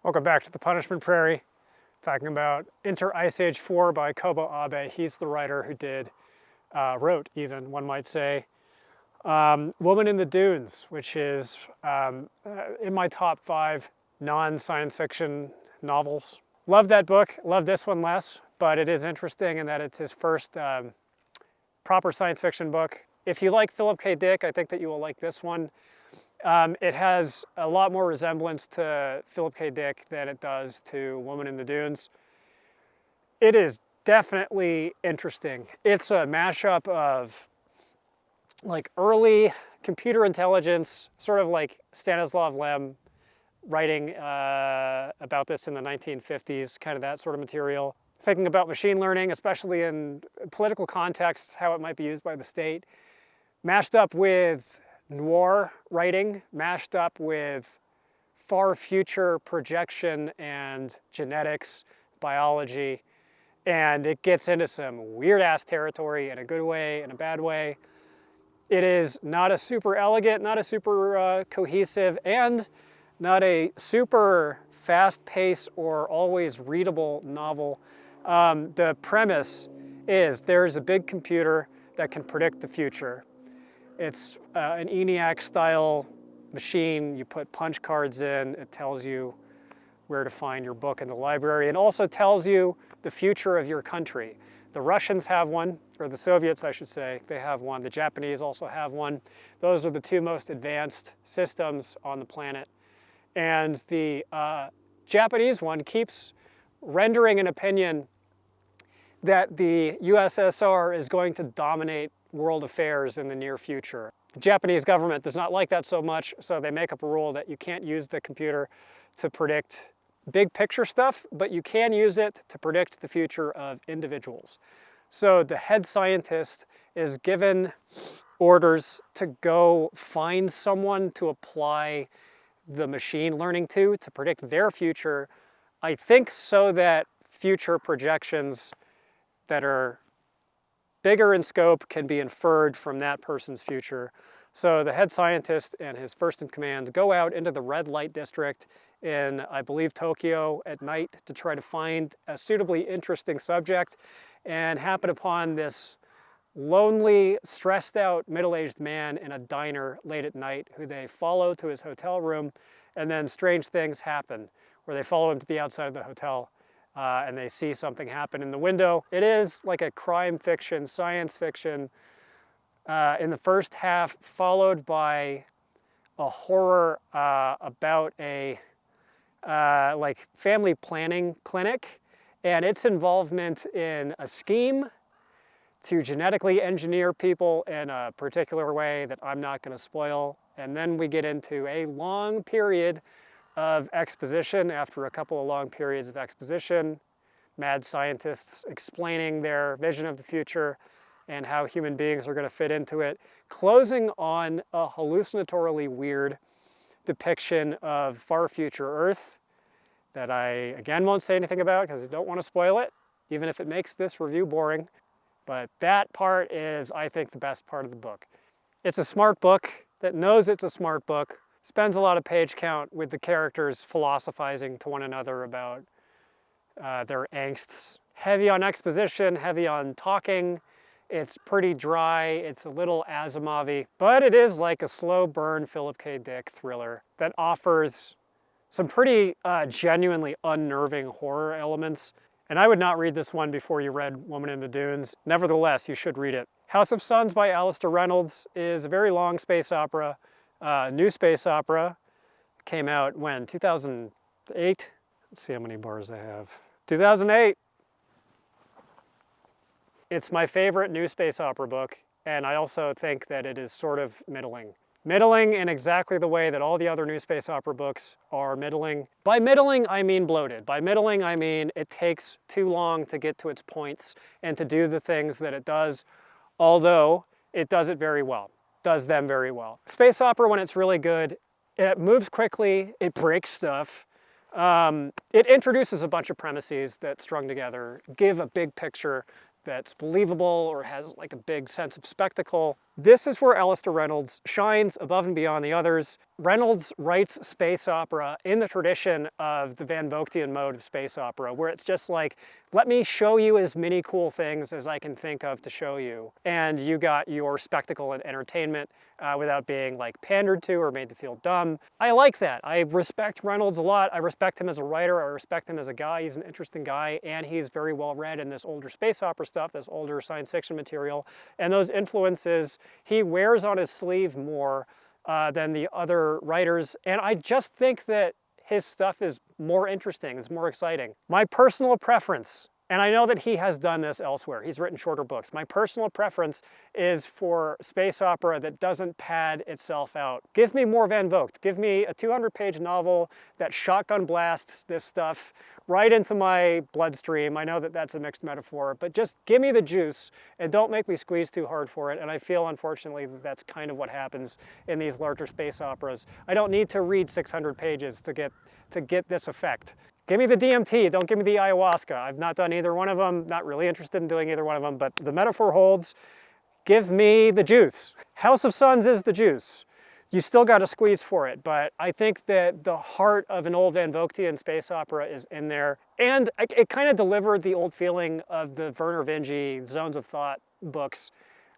Welcome back to the Punishment Prairie, talking about Enter Ice Age 4 by Kōbō Abe. He's the writer who wrote even, one might say, Woman in the Dunes, which is in my top 5 non-science fiction novels. Love that book, love this one less, but it is interesting in that it's his first proper science fiction book. If you like Philip K. Dick, I think that you will like this one. It has a lot more resemblance to Philip K. Dick than it does to Woman in the Dunes. It is definitely interesting. It's a mashup of like early computer intelligence, sort of like Stanislav Lem writing about this in the 1950s, kind of that sort of material. Thinking about machine learning, especially in political contexts, how it might be used by the state, mashed up with noir writing, mashed up with far future projection and genetics, biology, and it gets into some weird-ass territory in a good way, in a bad way. It is not a super elegant, not a super cohesive, and not a super fast-paced or always readable novel. The premise is there's a big computer that can predict the future. It's an ENIAC-style machine. You put punch cards in, it tells you where to find your book in the library, and also tells you the future of your country. The Russians have one, or the Soviets, I should say, they have one. The Japanese also have one. Those are the two most advanced systems on the planet. And the Japanese one keeps rendering an opinion that the USSR is going to dominate world affairs in the near future. The Japanese government does not like that so much, so they make up a rule that you can't use the computer to predict big picture stuff, but you can use it to predict the future of individuals. So the head scientist is given orders to go find someone to apply the machine learning to predict their future, I think so that future projections that are bigger in scope can be inferred from that person's future. So the head scientist and his first in command go out into the red light district in, I believe, Tokyo at night to try to find a suitably interesting subject, and happen upon this lonely, stressed out, middle-aged man in a diner late at night who they follow to his hotel room, and then strange things happen where they follow him to the outside of the hotel and they see something happen in the window. It is like a crime fiction, science fiction in the first half, followed by a horror about a like family planning clinic and its involvement in a scheme to genetically engineer people in a particular way that I'm not going to spoil. And then we get into a long period of exposition. After a couple of long periods of exposition, mad scientists explaining their vision of the future and how human beings are going to fit into it, closing on a hallucinatorily weird depiction of far future Earth that I, again, won't say anything about because I don't want to spoil it, even if it makes this review boring. But that part is, I think, the best part of the book. It's a smart book that knows it's a smart book, spends a lot of page count with the characters philosophizing to one another about their angsts. Heavy on exposition, heavy on talking. It's pretty dry, it's a little Asimov-y, but it is like a slow burn Philip K. Dick thriller that offers some pretty genuinely unnerving horror elements. And I would not read this one before you read Woman in the Dunes. Nevertheless, you should read it. House of Suns by Alastair Reynolds is a very long space opera, new space opera. Came out when? 2008? Let's see how many bars I have. 2008. It's my favorite new space opera book, and I also think that it is sort of middling. Middling in exactly the way that all the other new space opera books are middling. By middling, I mean bloated. By middling, I mean it takes too long to get to its points and to do the things that it does, although it does it very well, does them very well. Space opera, when it's really good, it moves quickly, it breaks stuff, it introduces a bunch of premises that strung together, give a big picture that's believable or has like a big sense of spectacle. This is where Alastair Reynolds shines above and beyond the others. Reynolds writes space opera in the tradition of the Van Vogtian mode of space opera, where it's just like, let me show you as many cool things as I can think of to show you. And you got your spectacle and entertainment without being like pandered to or made to feel dumb. I like that. I respect Reynolds a lot. I respect him as a writer. I respect him as a guy. He's an interesting guy, and he's very well read in this older space opera stuff, this older science fiction material. And those influences he wears on his sleeve more than the other writers. And I just think that his stuff is more interesting, is more exciting. My personal preference, and I know that he has done this elsewhere, he's written shorter books. My personal preference is for space opera that doesn't pad itself out. Give me more Van Vogt. Give me a 200-page novel that shotgun blasts this stuff right into my bloodstream. I know that that's a mixed metaphor, but just give me the juice and don't make me squeeze too hard for it. And I feel, unfortunately, that that's kind of what happens in these larger space operas. I don't need to read 600 pages to get this effect. Give me the DMT, don't give me the ayahuasca. I've not done either one of them, not really interested in doing either one of them, but the metaphor holds. Give me the juice. House of Suns is the juice. You still got to squeeze for it, but I think that the heart of an old Van Vogtian space opera is in there, and it kind of delivered the old feeling of the Vernor Vinge Zones of Thought books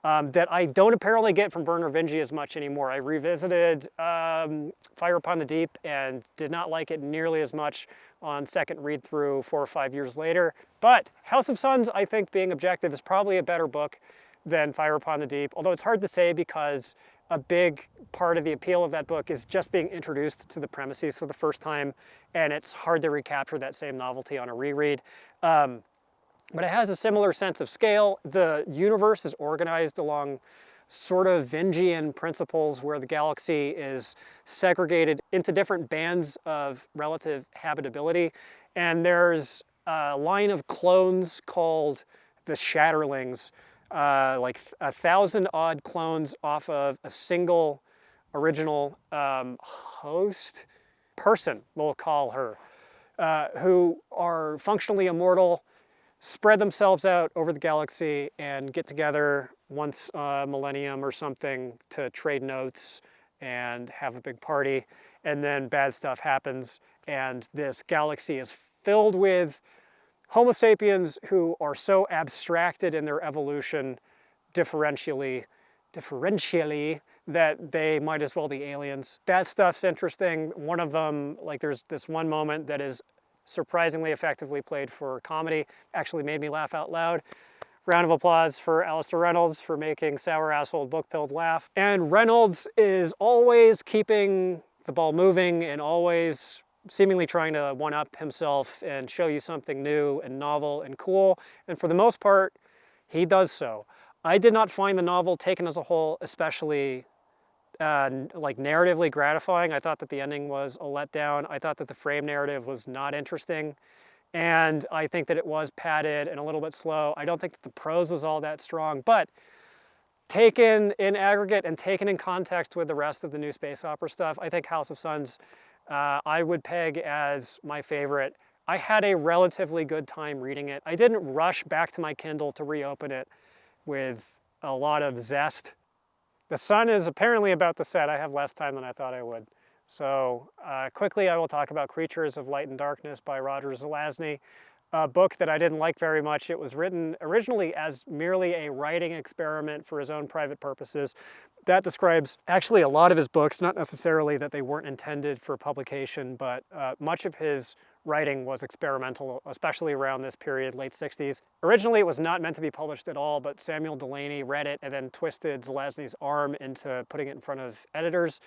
that I don't apparently get from Vernor Vinge as much anymore. I revisited Fire Upon the Deep and did not like it nearly as much on second read through 4 or 5 years later. But House of Suns, I think, being objective, is probably a better book than Fire Upon the Deep, although it's hard to say because a big part of the appeal of that book is just being introduced to the premises for the first time, and it's hard to recapture that same novelty on a reread. But it has a similar sense of scale. The universe is organized along sort of Vingian principles where the galaxy is segregated into different bands of relative habitability. And there's a line of clones called the Shatterlings, like 1,000-odd clones off of a single original host person, we'll call her, who are functionally immortal, spread themselves out over the galaxy and get together once a millennium or something to trade notes and have a big party, and then bad stuff happens, and this galaxy is filled with Homo sapiens who are so abstracted in their evolution differentially that they might as well be aliens. That stuff's interesting. One of them, like there's this one moment that is surprisingly effectively played for comedy, actually made me laugh out loud. Round of applause for Alastair Reynolds for making sour-ass old book-pilled laugh. And Reynolds is always keeping the ball moving and always seemingly trying to one-up himself and show you something new and novel and cool. And for the most part, he does so. I did not find the novel taken as a whole especially like narratively gratifying. I thought that the ending was a letdown. I thought that the frame narrative was not interesting. And I think that it was padded and a little bit slow. I don't think that the prose was all that strong, but taken in aggregate and taken in context with the rest of the new space opera stuff, I think House of Suns I would peg as my favorite. I had a relatively good time reading it. I didn't rush back to my Kindle to reopen it with a lot of zest. The sun is apparently about to set. I have less time than I thought I would. So quickly I will talk about Creatures of Light and Darkness by Roger Zelazny, a book that I didn't like very much. It was written originally as merely a writing experiment for his own private purposes. That describes actually a lot of his books, not necessarily that they weren't intended for publication, but much of his writing was experimental, especially around this period, late 60s. Originally, it was not meant to be published at all, but Samuel Delany read it and then twisted Zelazny's arm into putting it in front of editors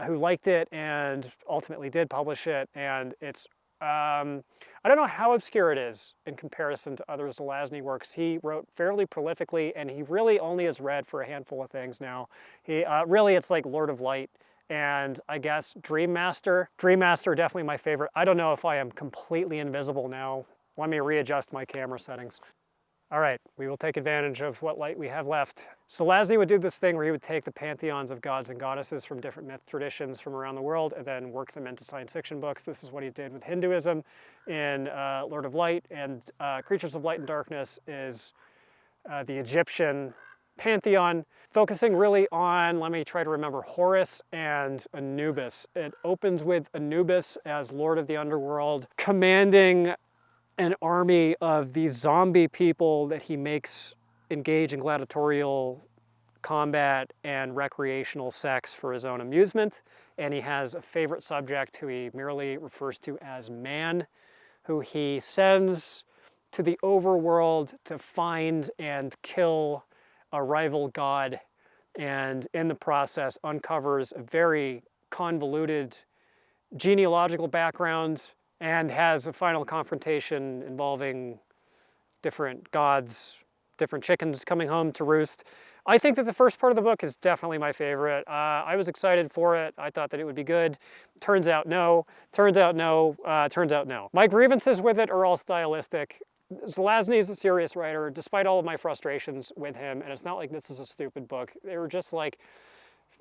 who liked it and ultimately did publish it. And it's, I don't know how obscure it is in comparison to other Zelazny works. He wrote fairly prolifically, and he really only is read for a handful of things now. He really, it's like Lord of Light. And I guess Dream Master. Dream Master, definitely my favorite. I don't know if I am completely invisible now. Let me readjust my camera settings. All right, we will take advantage of what light we have left. Zelazny would do this thing where he would take the pantheons of gods and goddesses from different myth traditions from around the world and then work them into science fiction books. This is what he did with Hinduism in Lord of Light, and Creatures of Light and Darkness is the Egyptian pantheon, focusing really on, let me try to remember, Horus and Anubis. It opens with Anubis as Lord of the Underworld, commanding an army of these zombie people that he makes engage in gladiatorial combat and recreational sex for his own amusement. And he has a favorite subject who he merely refers to as man, who he sends to the overworld to find and kill a rival god, and in the process uncovers a very convoluted genealogical background and has a final confrontation involving different gods, different chickens coming home to roost. I think that the first part of the book is definitely my favorite. I was excited for it. I thought that it would be good. Turns out no. Turns out no. Turns out no. My grievances with it are all stylistic. Zelazny is a serious writer, despite all of my frustrations with him, and it's not like this is a stupid book. They were just like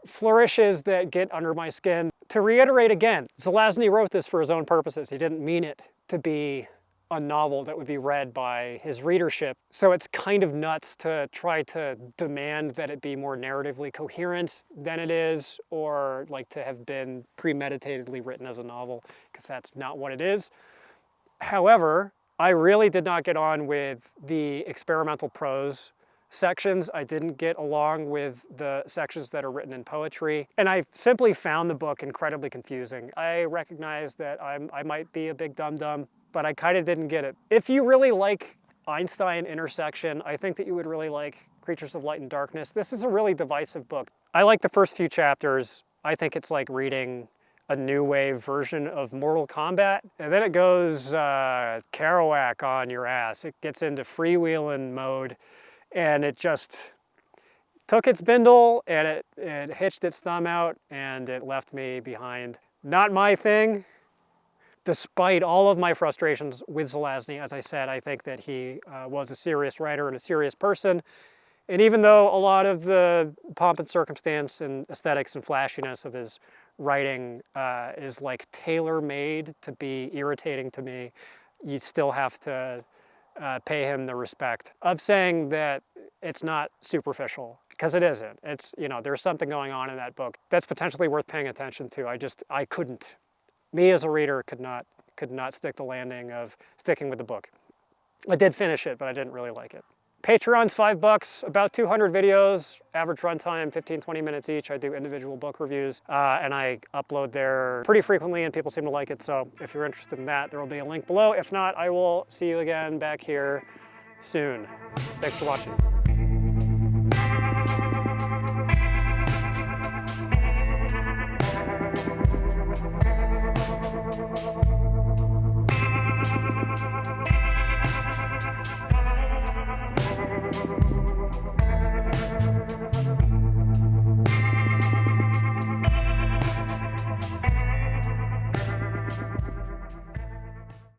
flourishes that get under my skin. To reiterate again, Zelazny wrote this for his own purposes. He didn't mean it to be a novel that would be read by his readership. So it's kind of nuts to try to demand that it be more narratively coherent than it is, or like to have been premeditatedly written as a novel, because that's not what it is. However, I really did not get on with the experimental prose sections. I didn't get along with the sections that are written in poetry, and I simply found the book incredibly confusing. I recognize that I might be a big dum-dum, but I kind of didn't get it. If you really like Einstein intersection, I think that you would really like Creatures of Light and Darkness. This is a really divisive book. I like the first few chapters. I think it's like reading a new wave version of Mortal Kombat, and then it goes Kerouac on your ass. It gets into freewheeling mode, and it just took its bindle and it hitched its thumb out and it left me behind. Not my thing. Despite all of my frustrations with Zelazny, as I said, I think that he was a serious writer and a serious person. And even though a lot of the pomp and circumstance and aesthetics and flashiness of his writing is like tailor-made to be irritating to me, you still have to pay him the respect of saying that it's not superficial, because it isn't. It's, you know, there's something going on in that book that's potentially worth paying attention to. I couldn't. Me as a reader could not stick the landing of sticking with the book. I did finish it, but I didn't really like it. Patreon's $5, about 200 videos, average runtime, 15-20 minutes each. I do individual book reviews, and I upload there pretty frequently, and people seem to like it. So if you're interested in that, there will be a link below. If not, I will see you again back here soon. Thanks for watching.